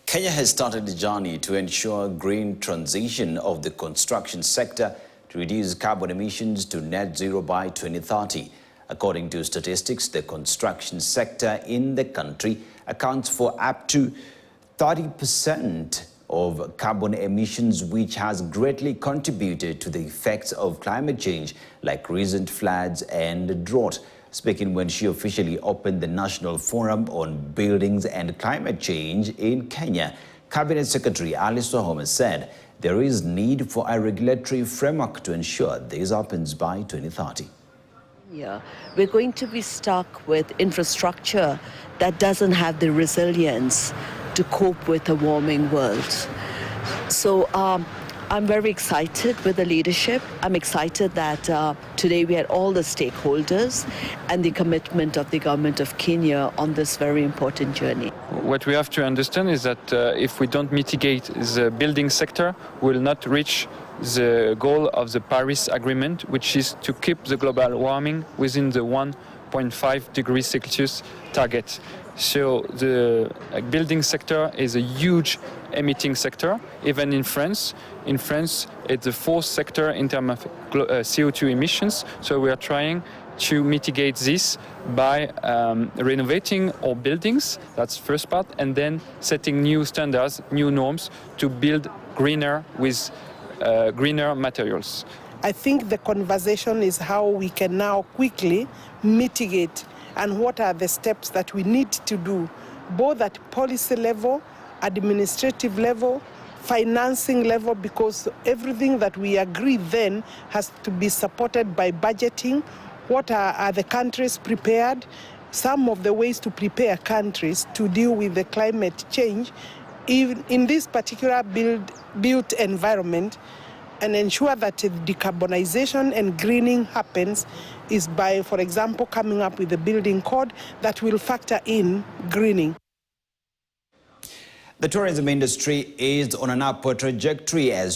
Kenya has started a journey to ensure green transition of the construction sector to reduce carbon emissions to net zero by 2030. According to statistics, the construction sector in the country accounts for up to 30% of carbon emissions, which has greatly contributed to the effects of climate change, like recent floods and drought. Speaking when she officially opened the National Forum on Buildings and Climate Change in Kenya, Cabinet Secretary Alice Wahome said there is need for a regulatory framework to ensure this happens by 2030. Yeah, we're going to be stuck with infrastructure that doesn't have the resilience to cope with a warming world. So I'm very excited with the leadership. I'm excited that today we had all the stakeholders and the commitment of the government of Kenya on this very important journey. What we have to understand is that if we don't mitigate the building sector, we will not reach the goal of the Paris Agreement, which is to keep the global warming within the 1.5 degrees Celsius target. So the building sector is a huge emitting sector, even in France. In France, it's the fourth sector in terms of CO2 emissions. So we are trying to mitigate this by renovating our buildings, that's the first part, and then setting new standards, new norms to build greener with greener materials. I think the conversation is how we can now quickly mitigate and what are the steps that we need to do, both at policy level, administrative level, financing level, because everything that we agree then has to be supported by budgeting. What are the countries prepared? Some of the ways to prepare countries to deal with the climate change in this particular built environment, and ensure that decarbonization and greening happens is by, for example, coming up with a building code that will factor in greening. The tourism industry is on an upward trajectory as